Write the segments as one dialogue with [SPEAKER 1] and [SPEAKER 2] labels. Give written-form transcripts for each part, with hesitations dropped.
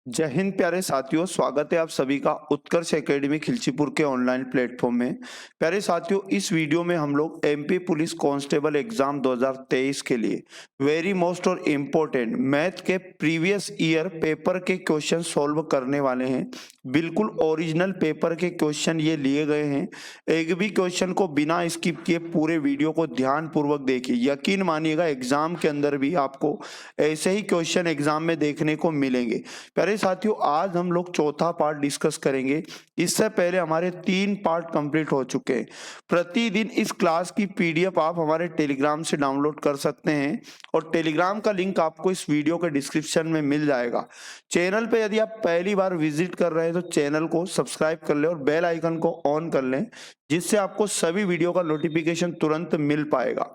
[SPEAKER 1] जय हिंद प्यारे साथियों, स्वागत है आप सभी का उत्कर्ष एकेडमी खिलचीपुर के ऑनलाइन प्लेटफॉर्म में। प्यारे साथियों, इस वीडियो में हम लोग एमपी पुलिस कांस्टेबल एग्जाम 2023 के लिए वेरी मोस्ट और इम्पोर्टेंट मैथ के प्रीवियस ईयर पेपर के क्वेश्चन सॉल्व करने वाले हैं। बिल्कुल ओरिजिनल पेपर के क्वेश्चन ये लिए गए हैं। एक भी क्वेश्चन को बिना स्किप किए पूरे वीडियो को ध्यान पूर्वक देखिए। यकीन मानिएगा एग्जाम के अंदर भी आपको ऐसे ही क्वेश्चन एग्जाम में देखने को मिलेंगे। प्यारे साथियों, आज हम लोग चौथा पार्ट डिस्कस करेंगे। इससे पहले हमारे 3 पार्ट कंप्लीट हो चुके हैं। प्रतिदिन इस क्लास की पीडीएफ आप हमारे टेलीग्राम से डाउनलोड कर सकते हैं और टेलीग्राम का लिंक आपको इस वीडियो के डिस्क्रिप्शन में मिल जाएगा। चैनल पे यदि आप पहली बार विजिट कर रहे हैं तो चैनल को सब्सक्राइब कर लें और बेल आइकन को ऑन कर लें, जिससे आपको सभी वीडियो का नोटिफिकेशन तुरंत मिल पाएगा।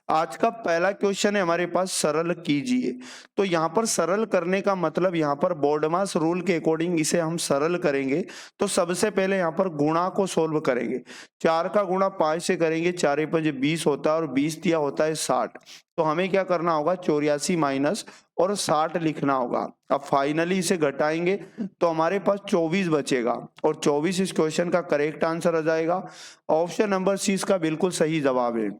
[SPEAKER 1] आज का पहला क्वेश्चन है हमारे पास, सरल कीजिए। तो यहाँ पर सरल करने का मतलब यहाँ पर बोर्डमास रूल के अकॉर्डिंग इसे हम सरल करेंगे। तो सबसे पहले यहाँ पर गुणा को सोल्व करेंगे। 4 का गुणा 5 से करेंगे, 4 5 20 होता है और 20 दिया होता है 60। तो हमें क्या करना होगा, 84 माइनस और 60 लिखना होगा। अब फाइनली इसे घटाएंगे तो हमारे पास 24 बचेगा और 24 इस क्वेश्चन का करेक्ट आंसर आ जाएगा। ऑप्शन नंबर सी इसका बिल्कुल सही जवाब है।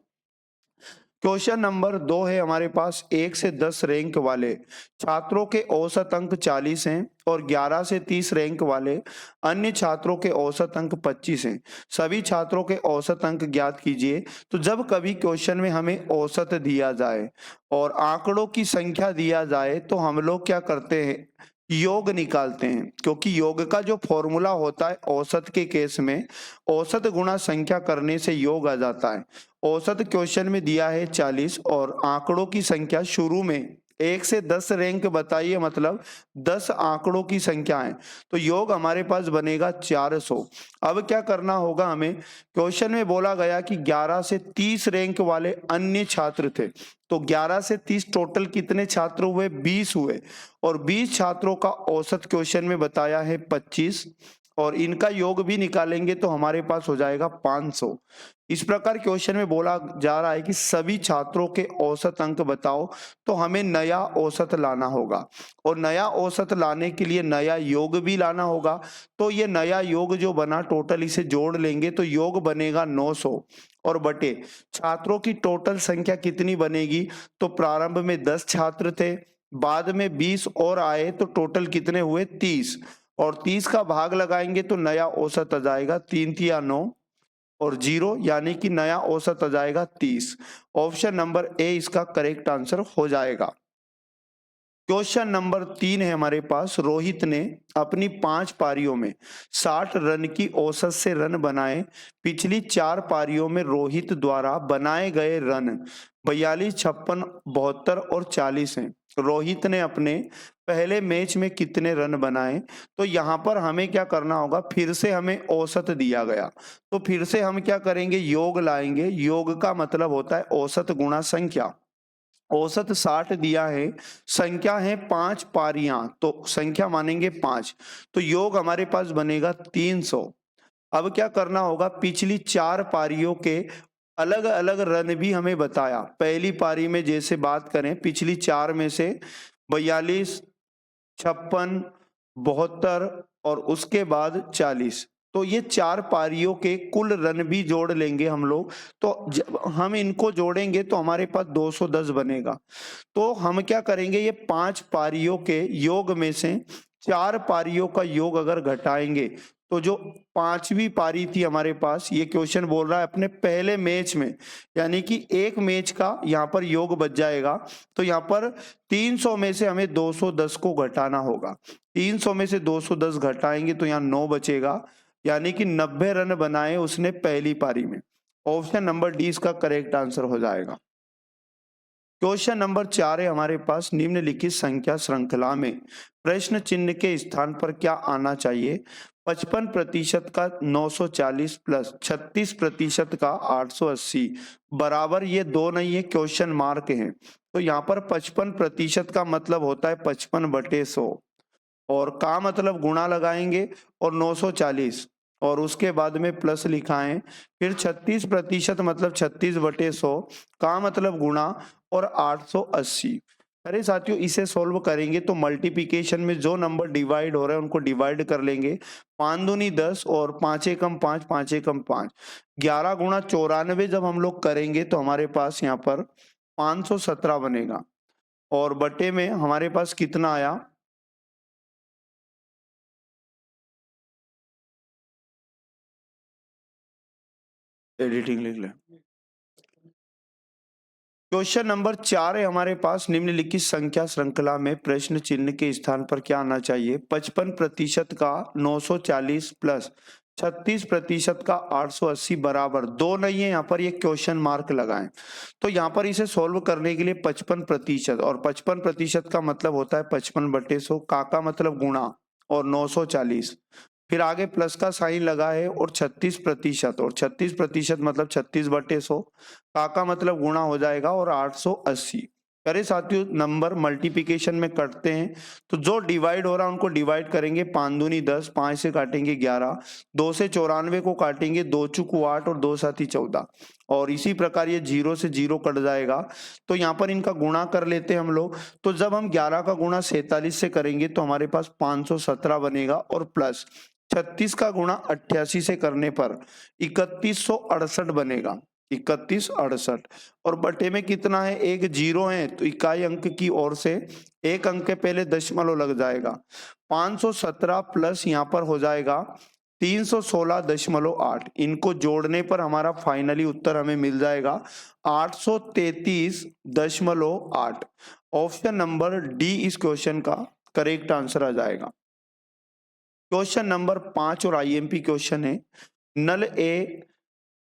[SPEAKER 1] क्वेश्चन नंबर 2 है हमारे पास, 1 से 10 रैंक वाले छात्रों के औसत अंक 40 हैं और 11 से 30 रैंक वाले अन्य छात्रों के औसत अंक 25 हैं। सभी छात्रों के औसत अंक ज्ञात कीजिए। तो जब कभी क्वेश्चन में हमें औसत दिया जाए और आंकड़ों की संख्या दिया जाए तो हम लोग क्या करते हैं, योग निकालते हैं। क्योंकि योग का जो फॉर्मूला होता है औसत के केस में, औसत गुणा संख्या करने से योग आ जाता है। औसत क्वेश्चन में दिया है 40 और आंकड़ों की संख्या शुरू में 1 से 10 रैंक बताइए, मतलब 10 आंकड़ों की संख्या है। तो योग हमारे पास बनेगा 400। अब क्या करना होगा हमें, क्वेश्चन में बोला गया कि 11 से 30 रैंक वाले अन्य छात्र थे। तो 11 से 30 टोटल कितने छात्र हुए, 20 हुए। और 20 छात्रों का औसत क्वेश्चन में बताया है 25 और इनका योग भी निकालेंगे तो हमारे पास हो जाएगा 500। इस प्रकार क्वेश्चन में बोला जा रहा है कि सभी छात्रों के औसत अंक बताओ। तो हमें नया औसत लाना होगा और नया औसत लाने के लिए नया योग भी लाना होगा। तो ये नया योग जो बना, टोटल इसे जोड़ लेंगे तो योग बनेगा 900 और बटे छात्रों की टोटल संख्या कितनी बनेगी। तो प्रारंभ में 10 छात्र थे, बाद में 20 और आए तो टोटल कितने हुए, 30। और 30 का भाग लगाएंगे तो नया औसत आ जाएगा 3 तिया 9 और 0, यानी कि नया औसत आ जाएगा 30। ऑप्शन नंबर ए इसका करेक्ट आंसर हो जाएगा। क्वेश्चन नंबर 3 है हमारे पास, रोहित ने अपनी 5 पारियों में 60 रन की औसत से रन बनाए। पिछली 4 पारियों में रोहित द्वारा बनाए गए रन 42, 56, 72 और 40 हैं। रोहित ने अपने पहले मैच में कितने रन बनाए। तो यहाँ पर हमें क्या करना होगा, फिर से हमें औसत दिया गया तो फिर से हम क्या करेंगे, योग लाएंगे। योग का मतलब होता है औसत गुणा संख्या। औसत 60 दिया है, संख्या है 5 पारियां, तो संख्या मानेंगे 5। तो योग हमारे पास बनेगा 300। अब क्या करना होगा, पिछली 4 पारियों के अलग अलग रन भी हमें बताया। पहली पारी में जैसे बात करें, पिछली 4 में से 42, 56, 72 और उसके बाद 40। तो ये 4 पारियों के कुल रन भी जोड़ लेंगे हम लोग। तो जब हम इनको जोड़ेंगे तो हमारे पास 210 बनेगा। तो हम क्या करेंगे, ये 5 पारियों के योग में से 4 पारियों का योग अगर घटाएंगे तो जो 5वीं पारी थी हमारे पास, ये क्वेश्चन बोल रहा है अपने पहले मैच में, यानी कि एक मैच का यहाँ पर योग बच जाएगा। तो यहाँ पर 300 में से हमें 210 को घटाना होगा। 300 में से 210 घटाएंगे तो यहाँ 9 बचेगा, यानी कि 90 रन बनाए उसने पहली पारी में। ऑप्शन नंबर डी इसका करेक्ट आंसर हो जाएगा। क्वेश्चन नंबर 4 है हमारे पास, निम्नलिखित संख्या श्रृंखला में प्रश्न चिन्ह के स्थान पर क्या आना चाहिए। 55% का 940 प्लस 36% का 880 बराबर, ये दो नहीं है, क्वेश्चन मार्क है। तो यहाँ पर 55% का मतलब होता है 55/100 और का मतलब गुणा लगाएंगे और 940 और उसके बाद में प्लस लिखा है। फिर 36% मतलब 36/100 का मतलब गुणा और 880। अरे साथियों इसे सोल्व करेंगे तो मल्टीप्लिकेशन में जो नंबर डिवाइड हो रहे हैं उनको डिवाइड कर लेंगे। 5 दूनी 10 और 5 एकम 5, 5 एकम 5। 11 गुणा 94 जब हम लोग करेंगे तो हमारे पास यहाँ पर 517 बनेगा और बटे में हमारे पास कितना आया, एडिटिंग लिख ले। क्वेश्चन नंबर 4 है हमारे पास, निम्नलिखित संख्या श्रृंखला में प्रश्न चिन्ह के स्थान पर क्या आना चाहिए। 55% का 940 प्लस 36% का 880 बराबर दो नहीं है, यहाँ पर ये क्वेश्चन मार्क लगाएं। तो यहाँ पर इसे सोल्व करने के लिए 55% और 55% का मतलब होता है 55/100, का मतलब गुणा और 940, फिर आगे प्लस का साइन लगा है और 36% और 36% मतलब 36/100, का मतलब गुणा हो जाएगा और 880। अरे साथियों नंबर मल्टीप्लिकेशन में करते हैं तो जो डिवाइड हो रहा है उनको डिवाइड करेंगे। 5 दूनी 10, 5 से काटेंगे 11, 2 से 94 को काटेंगे, 2 चुकू 8 और 2 साथी 14, और इसी प्रकार ये 0 से 0 कट जाएगा। तो यहाँ पर इनका गुणा कर लेते हैं हम लोग। तो जब हम 11 का गुणा 47 से करेंगे तो हमारे पास 517 बनेगा और प्लस 36 का गुणा 88 से करने पर 3168 बनेगा, 3168, और बटे में कितना है, एक जीरो है तो इकाई अंक की ओर से एक अंक के पहले दशमलव लग जाएगा। 517 प्लस यहाँ पर हो जाएगा 316.8, इनको जोड़ने पर हमारा फाइनली उत्तर हमें मिल जाएगा 833.8। ऑप्शन नंबर डी इस क्वेश्चन का करेक्ट आंसर आ जाएगा। क्वेश्चन नंबर 5 और आईएमपी क्वेश्चन है, नल ए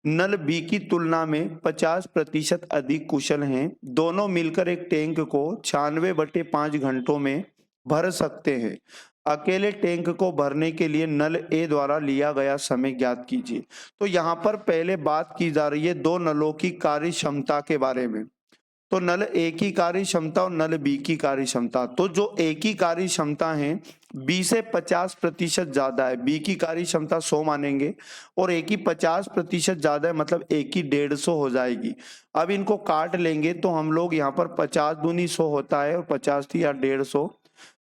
[SPEAKER 1] नल बी की तुलना में 50% अधिक कुशल हैं, दोनों मिलकर एक टैंक को 96/5 घंटों में भर सकते हैं। अकेले टैंक को भरने के लिए नल ए द्वारा लिया गया समय ज्ञात कीजिए। तो यहाँ पर पहले बात की जा रही है दो नलों की कार्य क्षमता के बारे में। तो नल ए की कार्य क्षमता और नल बी की कार्य क्षमता, तो जो ए की कार्य क्षमता है बी से 50% ज्यादा है, बी की कार्य क्षमता 100 मानेंगे और ए की 50% ज्यादा है, मतलब ए की 150 हो जाएगी। अब इनको काट लेंगे तो हम लोग यहाँ पर 50 दूनी 100 होता है और 50 थी या 150,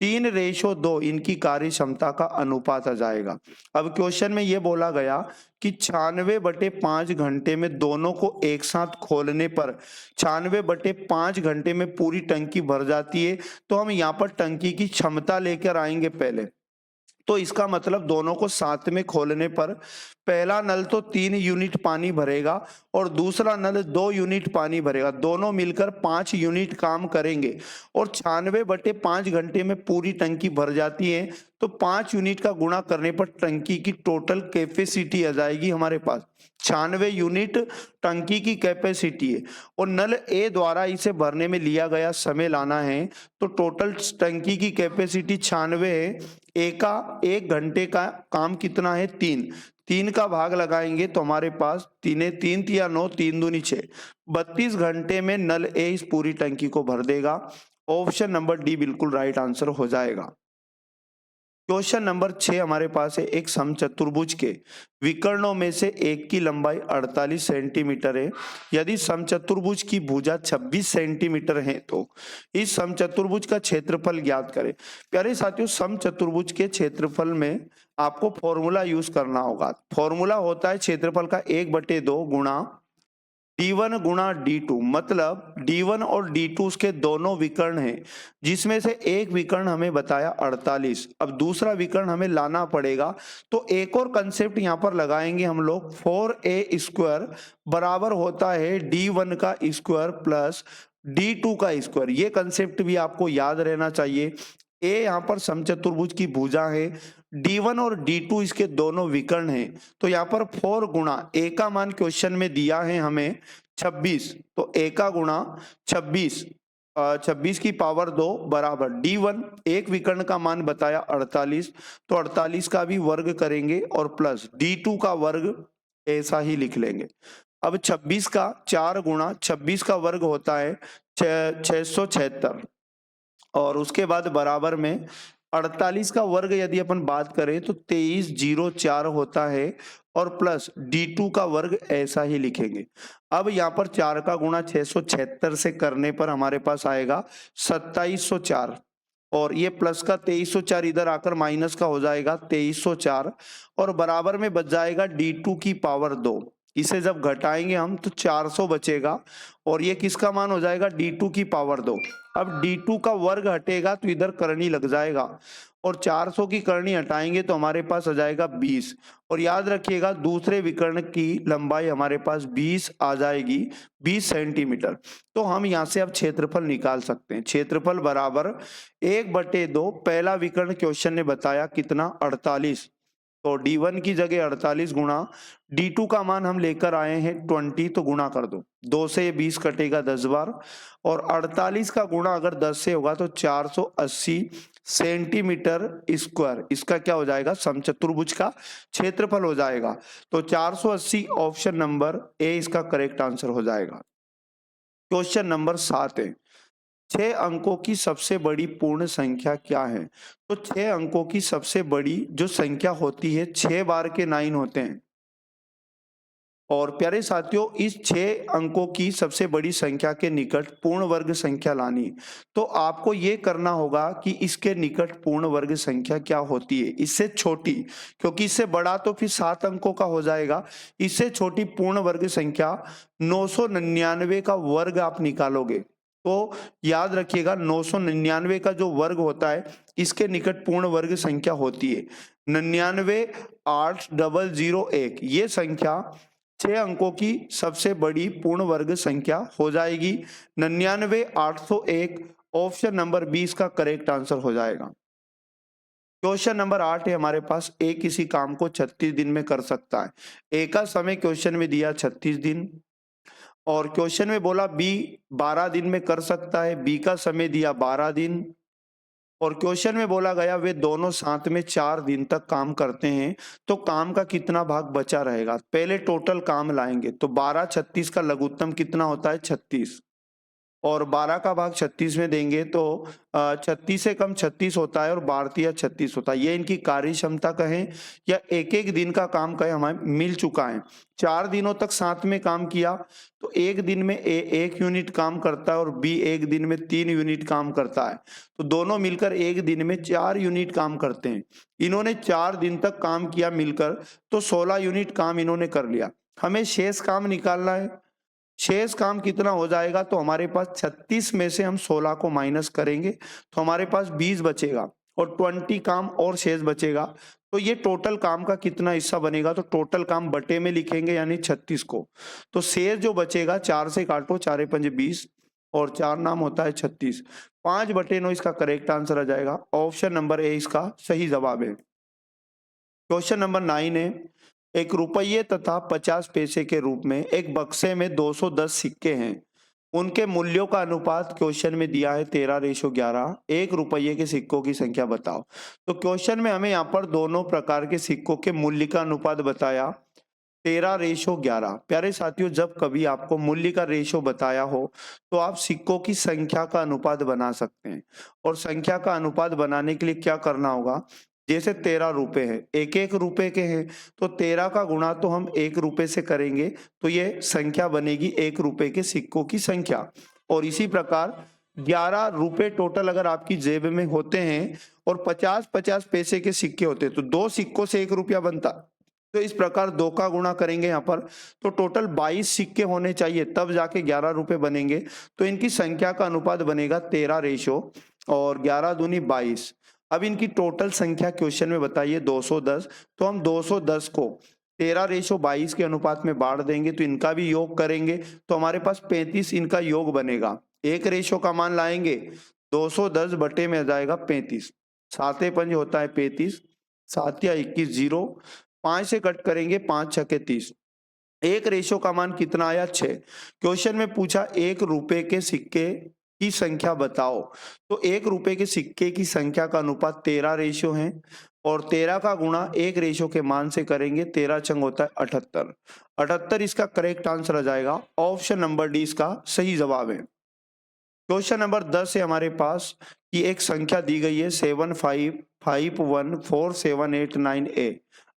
[SPEAKER 1] 3:2 इनकी कार्य क्षमता का अनुपात आ जाएगा। अब क्वेश्चन में ये बोला गया कि 96/5 घंटे में दोनों को एक साथ खोलने पर 96/5 घंटे में पूरी टंकी भर जाती है। तो हम यहाँ पर टंकी की क्षमता लेकर आएंगे पहले। तो इसका मतलब दोनों को साथ में खोलने पर पहला नल तो 3 यूनिट पानी भरेगा और दूसरा नल 2 यूनिट पानी भरेगा, दोनों मिलकर 5 यूनिट काम करेंगे और 96/5 घंटे में पूरी टंकी भर जाती है। तो 5 यूनिट का गुणा करने पर टंकी की टोटल कैपेसिटी आ जाएगी हमारे पास 96 यूनिट टंकी की कैपेसिटी है, और नल ए द्वारा इसे भरने में लिया गया समय लाना है। तो टोटल टंकी की कैपेसिटी 96 है, ए का 1 घंटे का काम कितना है, 3 का भाग लगाएंगे तो हमारे पास 3 या 9, 3 दूनी 6, 32 घंटे में नल ए इस पूरी टंकी को भर देगा। ऑप्शन नंबर डी बिल्कुल राइट आंसर हो जाएगा। क्वेश्चन नंबर 6 हमारे पास है, एक समचतुर्भुज के विकर्णों में से एक की लंबाई 48 सेंटीमीटर है, यदि समचतुर्भुज की भुजा 26 सेंटीमीटर है तो इस समचतुर्भुज का क्षेत्रफल ज्ञात करें। प्यारे साथियों समचतुर्भुज के क्षेत्रफल में आपको फॉर्मूला यूज करना होगा। फॉर्मूला होता है क्षेत्रफल का 1/2 गुणा d1 गुणा d2, मतलब d1 और d2 उसके दोनों विकर्ण हैं, जिसमें से एक विकर्ण हमें बताया 48, अब दूसरा विकर्ण हमें लाना पड़ेगा। तो एक और कंसेप्ट यहाँ पर लगाएंगे हम लोग, 4a² बराबर होता है d1 का स्क्वायर प्लस d2 का स्क्वायर। ये कंसेप्ट भी आपको याद रहना चाहिए। ए यहाँ पर समचतुर्भुज की भुजा है, d1 और d2 इसके दोनों विकर्ण हैं। तो यहाँ पर 4 गुणा ए का मान क्वेश्चन में दिया है हमें 26, तो ए का गुणा 26, 26 की पावर 2 बराबर d1, एक विकर्ण का मान बताया 48, तो 48 का भी वर्ग करेंगे और प्लस d2 का वर्ग ऐसा ही लिख लेंगे। अब 26 का 4 गुणा 26 का वर्ग होता है 676, और उसके बाद बराबर में 48 का वर्ग यदि अपन बात करें तो 2304 होता है और प्लस D2 का वर्ग ऐसा ही लिखेंगे। अब यहाँ पर 4 का गुणा 676 से करने पर हमारे पास आएगा 2704 और ये प्लस का 2304 इधर आकर माइनस का हो जाएगा 2304 और बराबर में बच जाएगा D2 की पावर 2। इसे जब घटाएंगे हम तो 400 बचेगा और ये किसका मान हो जाएगा D2 की पावर 2। अब D2 का वर्ग हटेगा तो इधर करनी लग जाएगा और 400 की करनी हटाएंगे तो हमारे पास आ जाएगा 20 और याद रखिएगा दूसरे विकर्ण की लंबाई हमारे पास 20 आ जाएगी 20 सेंटीमीटर। तो हम यहाँ से अब क्षेत्रफल निकाल सकते हैं। क्षेत्रफल बराबर 1/2 पहला विकर्ण क्वेश्चन ने बताया कितना 48 तो D1 की जगह 48 गुणा D2 का मान हम लेकर आए हैं 20 तो गुणा कर दो 2 से ये 20 कटेगा 10 बार और 48 का गुणा अगर 10 से होगा तो 480 सेंटीमीटर स्क्वायर इसका क्या हो जाएगा समचतुर्भुज का क्षेत्रफल हो जाएगा। तो 480 ऑप्शन नंबर ए इसका करेक्ट आंसर हो जाएगा। क्वेश्चन नंबर 7 है 6 अंकों की सबसे बड़ी पूर्ण संख्या क्या है। तो 6 अंकों की सबसे बड़ी जो संख्या होती है 6 बार के 9 होते हैं और प्यारे साथियों इस 6 अंकों की सबसे बड़ी संख्या के निकट पूर्ण वर्ग संख्या लानी। तो आपको ये करना होगा कि इसके निकट पूर्ण वर्ग संख्या क्या होती है इससे छोटी, क्योंकि इससे बड़ा तो फिर 7 अंकों का हो जाएगा। इससे छोटी पूर्ण वर्ग संख्या 999 का वर्ग आप निकालोगे तो याद रखिएगा 999 का जो वर्ग होता है इसके निकट पूर्ण वर्ग संख्या होती है 99,8001। ये संख्या 6 अंकों की सबसे बड़ी पूर्ण वर्ग संख्या हो जाएगी 99,801। ऑप्शन नंबर 20 का करेक्ट आंसर हो जाएगा। क्वेश्चन नंबर 8 है हमारे पास ए किसी काम को 36 दिन में कर सकता है। ए का समय क्वेश्चन में दिया 36 दिन और क्वेश्चन में बोला बी 12 दिन में कर सकता है, बी का समय दिया 12 दिन और क्वेश्चन में बोला गया वे दोनों साथ में 4 दिन तक काम करते हैं तो काम का कितना भाग बचा रहेगा। पहले टोटल काम लाएंगे तो 12 36 का लघुत्तम कितना होता है 36 और 12 का भाग 36 में देंगे तो 36 से कम 36 होता है और 12 36 होता है। ये इनकी कार्य क्षमता कहें या एक एक दिन का काम कहें हमें मिल चुका है। 4 दिनों तक साथ में काम किया तो एक दिन में ए 1 यूनिट काम करता है और बी एक दिन में 3 यूनिट काम करता है तो दोनों मिलकर एक दिन में 4 यूनिट काम करते हैं। इन्होंने 4 दिन तक काम किया मिलकर तो 16 यूनिट काम इन्होंने कर लिया। हमें शेष काम निकालना है। शेष काम कितना हो जाएगा तो हमारे पास 36 में से हम 16 को माइनस करेंगे तो हमारे पास 20 बचेगा और 20 काम और शेष बचेगा। तो ये टोटल काम का कितना हिस्सा बनेगा तो टोटल काम बटे में लिखेंगे यानी 36 को। तो शेष जो बचेगा 4 से काटो 4 5 20 और 4 नाम होता है 36 5/9 इसका करेक्ट आंसर आ जाएगा। ऑप्शन नंबर ए इसका सही जवाब है। क्वेश्चन नंबर 9 है 1 रुपये तथा 50 पैसे के रूप में एक बक्से में 210 सिक्के हैं। उनके मूल्यों का अनुपात क्वेश्चन में दिया है 13:11। 1 रुपये के सिक्कों की संख्या बताओ। तो क्वेश्चन में हमें यहाँ पर दोनों प्रकार के सिक्कों के मूल्य का अनुपात बताया 13:11। प्यारे साथियों जब कभी आपको मूल्य का रेशो बताया हो तो आप सिक्कों की संख्या का अनुपात बना सकते हैं और संख्या का अनुपात बनाने के लिए क्या करना होगा। जैसे 13 रुपए है 1 रुपए के हैं तो 13 का गुणा तो हम 1 रुपए से करेंगे तो ये संख्या बनेगी 1 रुपए के सिक्कों की संख्या। और इसी प्रकार 11 रुपए टोटल अगर आपकी जेब में होते हैं और 50-50 पैसे के सिक्के होते हैं तो 2 सिक्कों से 1 रुपया बनता। तो इस प्रकार 2 का गुणा करेंगे यहाँ पर तो टोटल 22 सिक्के होने चाहिए तब जाके 11 रुपए बनेंगे। तो इनकी संख्या का अनुपात बनेगा 13 और 11 दूनी 22। अब इनकी टोटल संख्या क्वेश्चन में बताइए 210। तो हम 210 को 13:22 के अनुपात में बांट देंगे तो इनका भी योग करेंगे तो हमारे पास 35 इनका योग बनेगा। एक रेशो का मान लाएंगे 210 बटे में आ जाएगा 35। 7 5 होता है 35 7 या 21 0 5 से कट करेंगे 5 6 30। एक रेशो का मान कितना आया 6। क्वेश्चन में पूछा 1 रुपए के सिक्के की संख्या बताओ। तो 1 रुपए के सिक्के की संख्या का अनुपात 13 रेशो है और 13 का गुणा 1 रेशो के मान से करेंगे 13 छंग होता है 78। 78 इसका करेक्ट आंसर आ जाएगा। ऑप्शन नंबर डी इसका सही जवाब है। क्वेश्चन नंबर 10 है हमारे पास कि एक संख्या दी गई है 75514789A,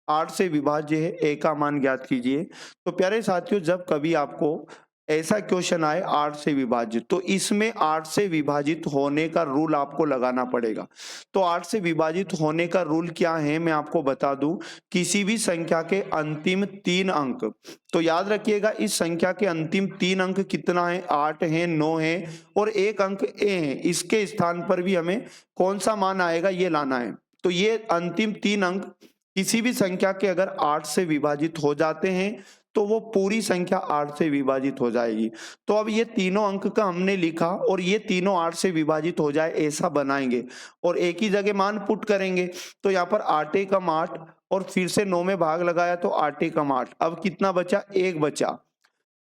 [SPEAKER 1] 8 से विभाज्य है, ए का मान ज्ञात कीजिए। तो प्यारे साथियों, जब कभी आपको ऐसा क्वेश्चन आए 8 से विभाजित, तो इसमें 8 से विभाजित होने का रूल आपको लगाना पड़ेगा। तो 8 से विभाजित होने का रूल क्या है मैं आपको बता दूं, किसी भी संख्या के अंतिम 3 अंक, तो याद रखिएगा इस संख्या के अंतिम 3 अंक कितना है, 8 है, 9 है और 1 अंक ए है, इसके स्थान पर भी हमें कौन सा मान आएगा ये लाना है। तो ये अंतिम 3 अंक किसी भी संख्या के अगर 8 से विभाजित हो जाते हैं तो वो पूरी संख्या 8 से विभाजित हो जाएगी। तो अब ये तीनों अंक का हमने लिखा और ये तीनों 8 से विभाजित हो जाए ऐसा बनाएंगे और एक ही जगह मान पुट करेंगे। तो यहाँ पर 8 एकम 8 और फिर से 9 में भाग लगाया तो 8 एकम 8, अब कितना बचा, 1 बचा।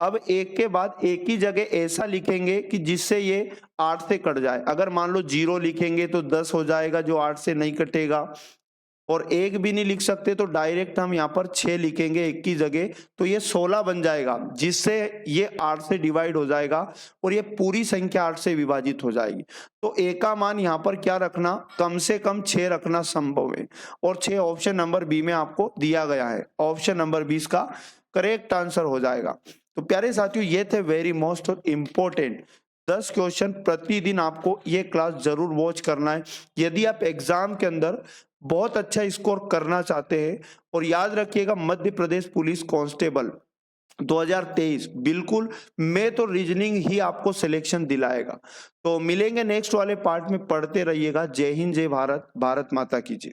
[SPEAKER 1] अब एक के बाद एक ही जगह ऐसा लिखेंगे कि जिससे ये 8 से कट जाए। अगर मान लो 0 लिखेंगे तो 10 हो जाएगा जो 8 से नहीं कटेगा, और 1 भी नहीं लिख सकते तो डायरेक्ट हम यहाँ पर 6 लिखेंगे एक की जगह, तो ये 16 बन जाएगा जिससे ये 8 से डिवाइड हो जाएगा और ये पूरी संख्या 8 से विभाजित हो जाएगी। तो ए का मान यहाँ पर क्या रखना, कम से कम 6 रखना संभव है और 6 ऑप्शन नंबर बी में आपको दिया गया है। ऑप्शन नंबर 20 का करेक्ट आंसर हो जाएगा। तो प्यारे साथियों, ये थे वेरी मोस्ट इंपॉर्टेंट 10 क्वेश्चन। प्रतिदिन आपको ये क्लास जरूर वॉच करना है यदि आप एग्जाम के अंदर बहुत अच्छा स्कोर करना चाहते हैं। और याद रखिएगा मध्य प्रदेश पुलिस कांस्टेबल 2023 बिल्कुल मैथ और रीजनिंग ही आपको सिलेक्शन दिलाएगा। तो मिलेंगे नेक्स्ट वाले पार्ट में, पढ़ते रहिएगा। जय हिंद, जय भारत, भारत माता की जय।